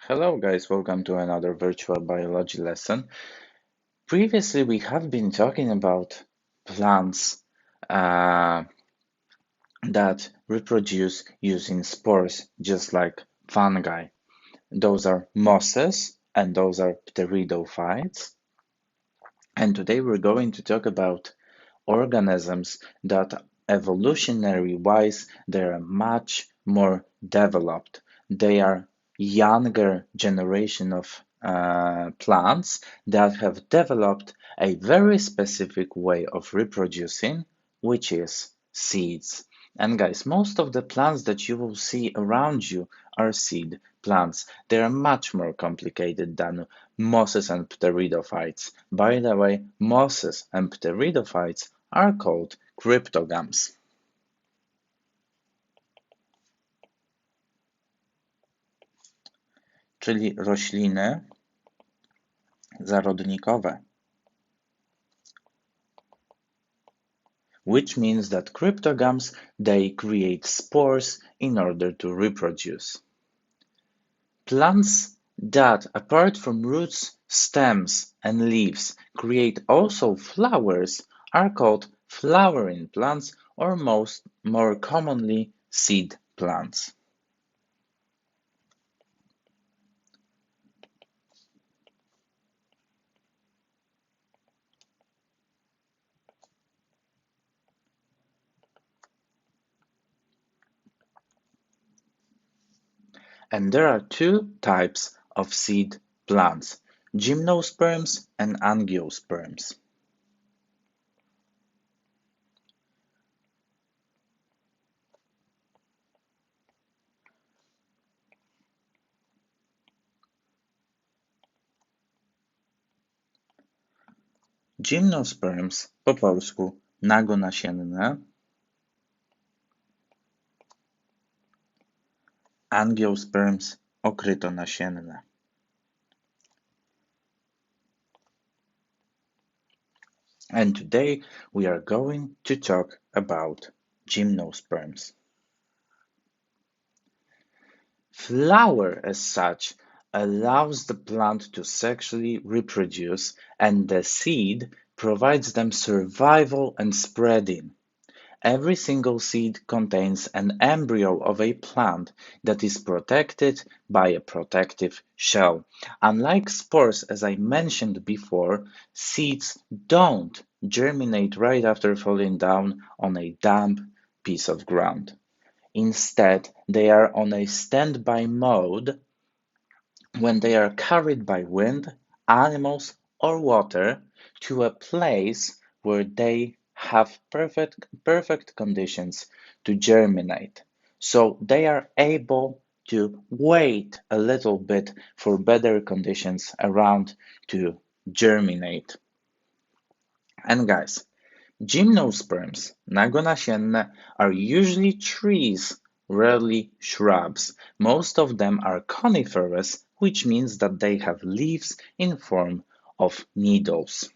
Hello guys, welcome to another virtual biology lesson. Previously we have been talking about plants uh, that reproduce using spores, just like fungi. Those are mosses and those are pteridophytes. And today we're going to talk about organisms that evolutionary wise they are much more developed. They are younger generation of plants that have developed a very specific way of reproducing, which is seeds. And guys, most of the plants that you will see around you are seed plants. They are much more complicated than mosses and pteridophytes. By the way, mosses and pteridophytes are called cryptogams. Czyli rośliny zarodnikowe, which means that cryptogams they create spores in order to reproduce. Plants that, apart from roots, stems, and leaves, create also flowers are called flowering plants or more commonly seed plants. And there are two types of seed plants: gymnosperms and angiosperms. Gymnosperms po polsku nagonasienne, angiosperms okrytonasienne. And today we are going to talk about gymnosperms. Flower, as such, allows the plant to sexually reproduce, and the seed provides them survival and spreading. Every single seed contains an embryo of a plant that is protected by a protective shell. Unlike spores, as I mentioned before, seeds don't germinate right after falling down on a damp piece of ground. Instead, they are on a standby mode when they are carried by wind, animals, or water to a place where they have perfect conditions to germinate. So they are able to wait a little bit for better conditions around to germinate. And guys, gymnosperms, nagonasienne, are usually trees, rarely shrubs. Most of them are coniferous, which means that they have leaves in form of needles.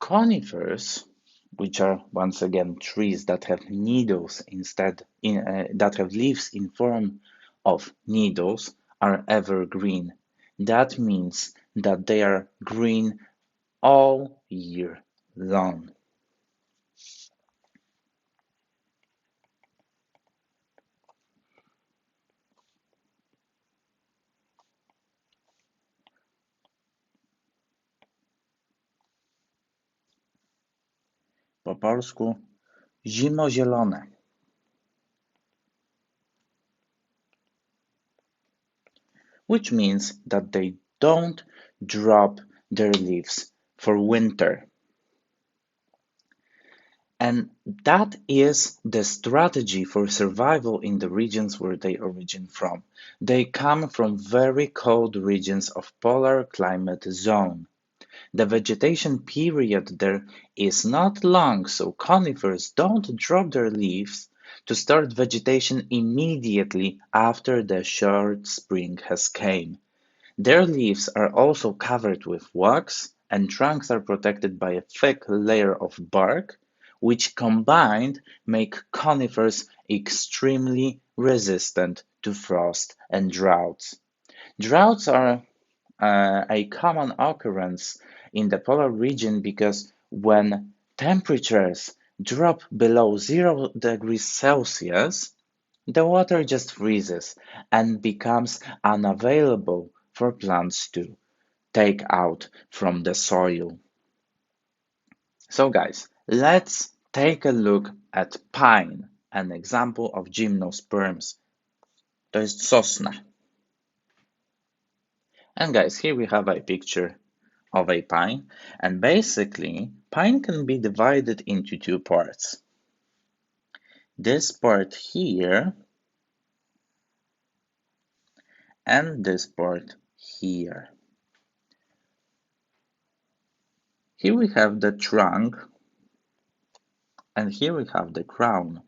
Conifers, which are once again trees that have needles that have leaves in form of needles, are evergreen. That means that they are green all year long. Po polsku zimozielone. Which means that they don't drop their leaves for winter. And that is the strategy for survival in the regions where they originate from. They come from very cold regions of polar climate zone. The vegetation period there is not long, so conifers don't drop their leaves to start vegetation immediately after the short spring has came. Their leaves are also covered with wax, and trunks are protected by a thick layer of bark, which combined make conifers extremely resistant to frost and droughts. Droughts are a common occurrence in the polar region because when temperatures drop below 0 degrees Celsius, the water just freezes and becomes unavailable for plants to take out from the soil. So guys, let's take a look at pine, an example of gymnosperms. To jest sosna. And guys, here we have a picture of a pine, and basically pine can be divided into two parts. This part here and this part here. Here we have the trunk and here we have the crown.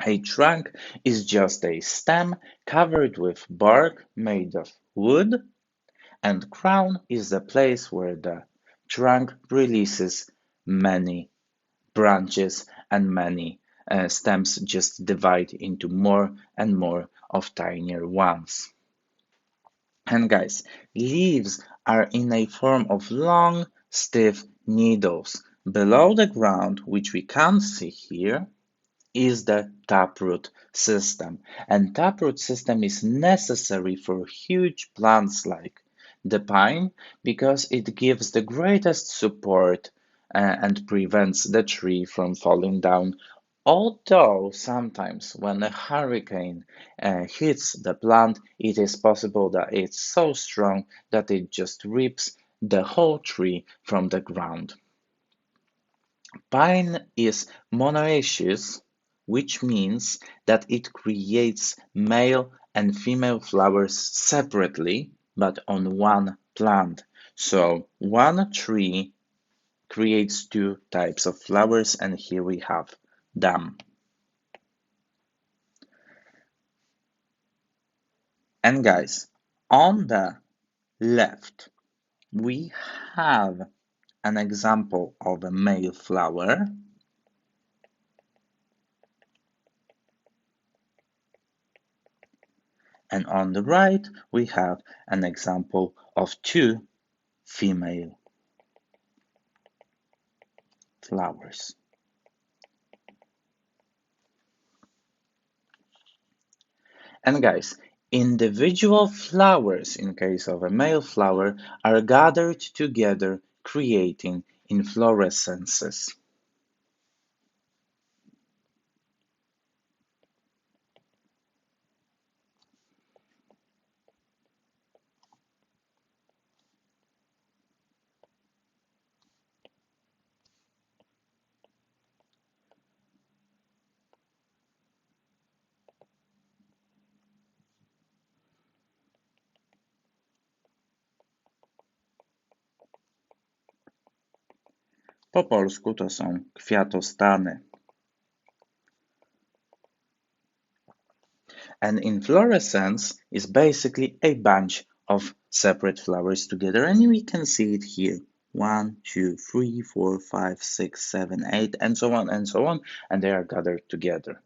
A trunk is just a stem covered with bark made of wood, and crown is the place where the trunk releases many branches and many stems just divide into more and more of tinier ones. And guys, leaves are in a form of long, stiff needles. Below the ground, which we can't see here, is the taproot system. And taproot system is necessary for huge plants like the pine because it gives the greatest support and prevents the tree from falling down. Although sometimes when a hurricane hits the plant, it is possible that it's so strong that it just rips the whole tree from the ground. Pine is monoecious, which means that it creates male and female flowers separately, but on one plant. So one tree creates two types of flowers, and here we have them. And guys, on the left, we have an example of a male flower. And on the right, we have an example of two female flowers. And guys, individual flowers, in case of a male flower, are gathered together, creating inflorescences. Po polsku to są kwiatostany. An inflorescence is basically a bunch of separate flowers together, and we can see it here. 1, 2, 3, 4, 5, 6, 7, 8, and so on and so on, and they are gathered together.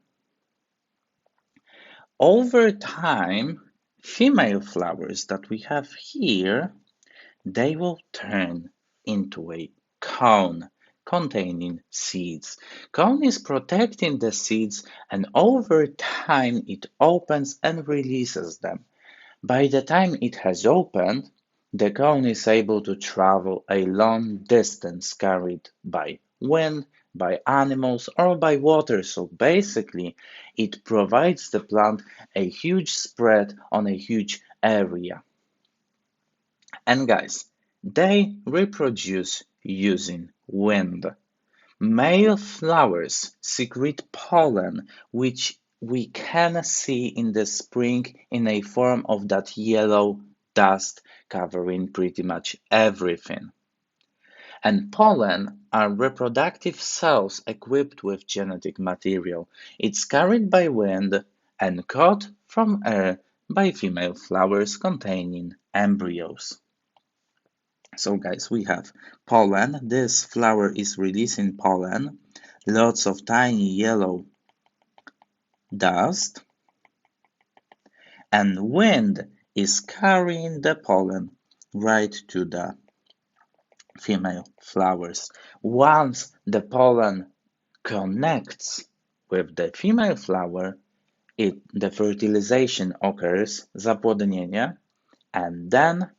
Over time, female flowers that we have here, they will turn into a cone containing seeds. Cone is protecting the seeds, and over time it opens and releases them. By the time it has opened, the cone is able to travel a long distance carried by wind, by animals, or by water. So basically, it provides the plant a huge spread on a huge area. And guys, they reproduce using wind. Male flowers secrete pollen, which we can see in the spring in a form of that yellow dust covering pretty much everything. And pollen are reproductive cells equipped with genetic material. It's carried by wind and caught from air by female flowers containing embryos. So guys, we have pollen. This flower is releasing pollen, lots of tiny yellow dust, and wind is carrying the pollen right to the female flowers. Once the pollen connects with the female flower, the fertilization occurs, zapłodnienie, and then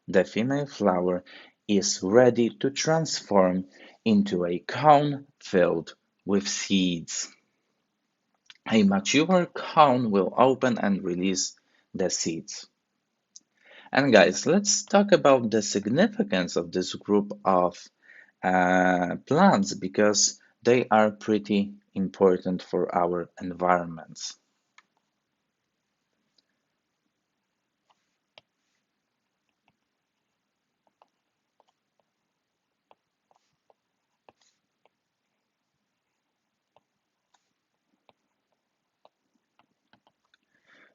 the female flower is ready to transform into a cone filled with seeds. A mature cone will open and release the seeds. And guys, let's talk about the significance of this group of plants because they are pretty important for our environments.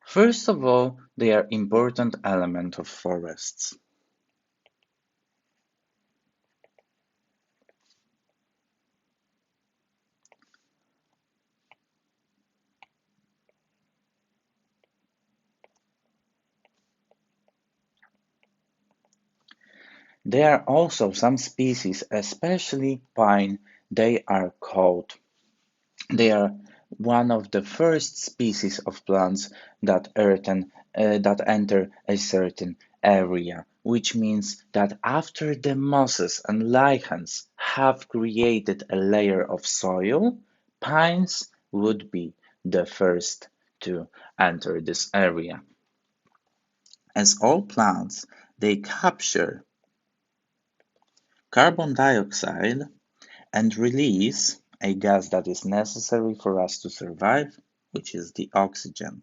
First of all, they are important element of forests. There are also some species, especially pine, they are called. They are one of the first species of plants that enter a certain area, which means that after the mosses and lichens have created a layer of soil, pines would be the first to enter this area. As all plants, they capture carbon dioxide and release a gas that is necessary for us to survive, which is the oxygen.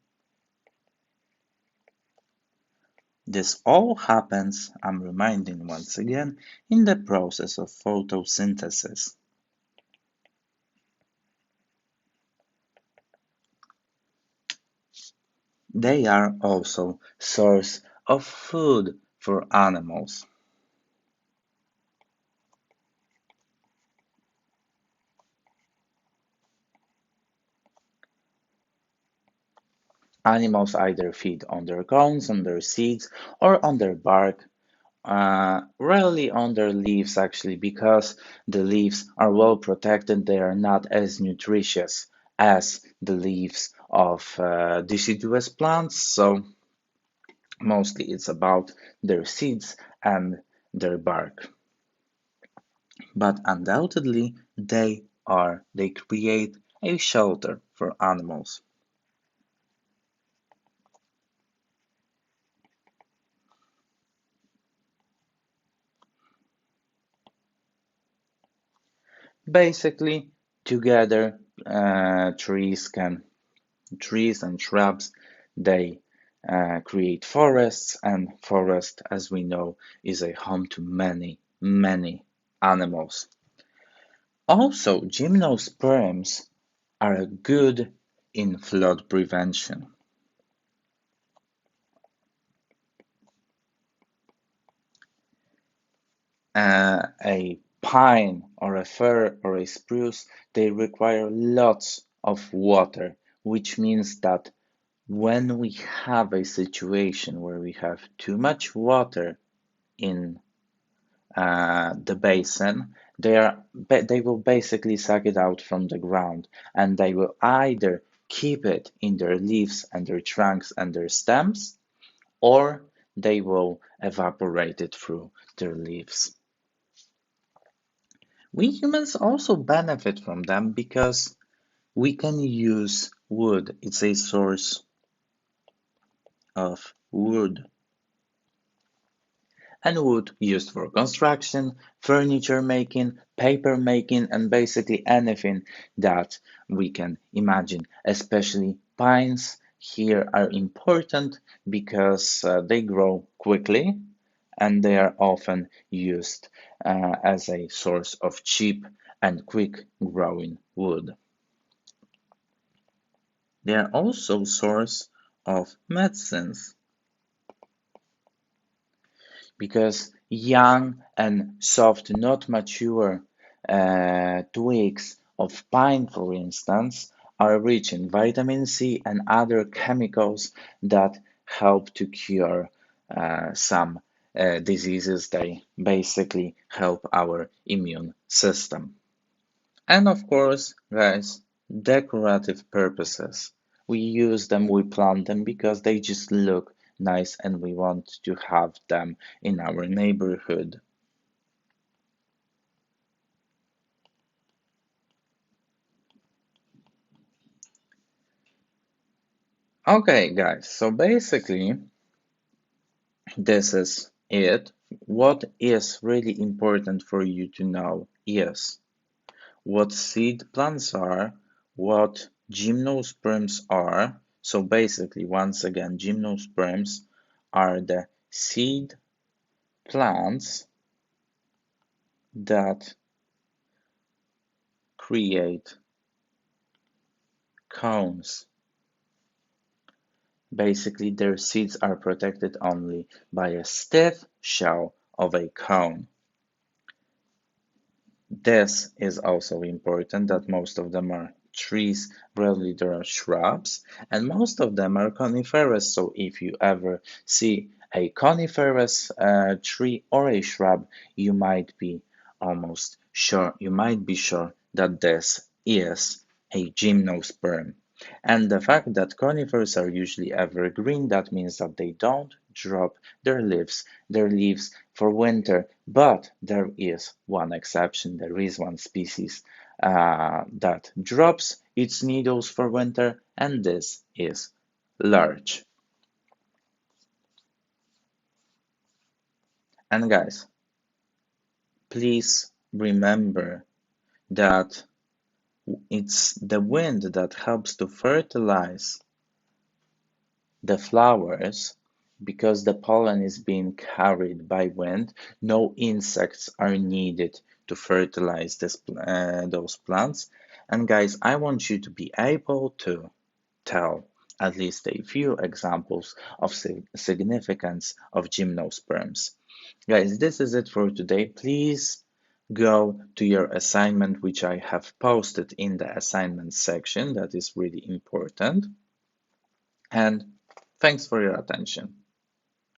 This all happens, I'm reminding once again, in the process of photosynthesis. They are also source of food for animals. Animals either feed on their cones, on their seeds, or on their bark. Rarely on their leaves, actually, because the leaves are well protected. They are not as nutritious as the leaves of deciduous plants. So mostly it's about their seeds and their bark. But undoubtedly, they create a shelter for animals. Basically, together, trees and shrubs, they create forests, and forest, as we know, is a home to many, many animals. Also, gymnosperms are good in flood prevention. A pine or a fir or a spruce, they require lots of water, which means that when we have a situation where we have too much water in the basin, they will basically suck it out from the ground, and they will either keep it in their leaves and their trunks and their stems, or they will evaporate it through their leaves. We humans also benefit from them because we can use wood. It's a source of wood. and wood used for construction, furniture making, paper making, and basically anything that we can imagine. Especially pines here are important because they grow quickly and they are often used as a source of cheap and quick growing wood. They are also source of medicines because young and soft, not mature twigs of pine, for instance, are rich in vitamin C and other chemicals that help to cure some diseases. They basically help our immune system. And of course, guys, decorative purposes. We use them, we plant them because they just look nice and we want to have them in our neighborhood. Okay, guys, so basically, this is it. What is really important for you to know is what seed plants are, what gymnosperms are. So basically, once again, gymnosperms are the seed plants that create cones. Basically, their seeds are protected only by a stiff shell of a cone. This is also important that most of them are trees, rarely there are shrubs, and most of them are coniferous. So if you ever see a coniferous tree or a shrub, you might be sure that this is a gymnosperm. And the fact that conifers are usually evergreen, that means that they don't drop their leaves for winter. But there is one exception. There is one species that drops its needles for winter, and this is larch. And guys, please remember that it's the wind that helps to fertilize the flowers. Because the pollen is being carried by wind, no insects are needed to fertilize those plants. And guys, I want you to be able to tell at least a few examples of significance of gymnosperms. Guys, this is it for today. Please go to your assignment, which I have posted in the assignment section. That is really important. And thanks for your attention.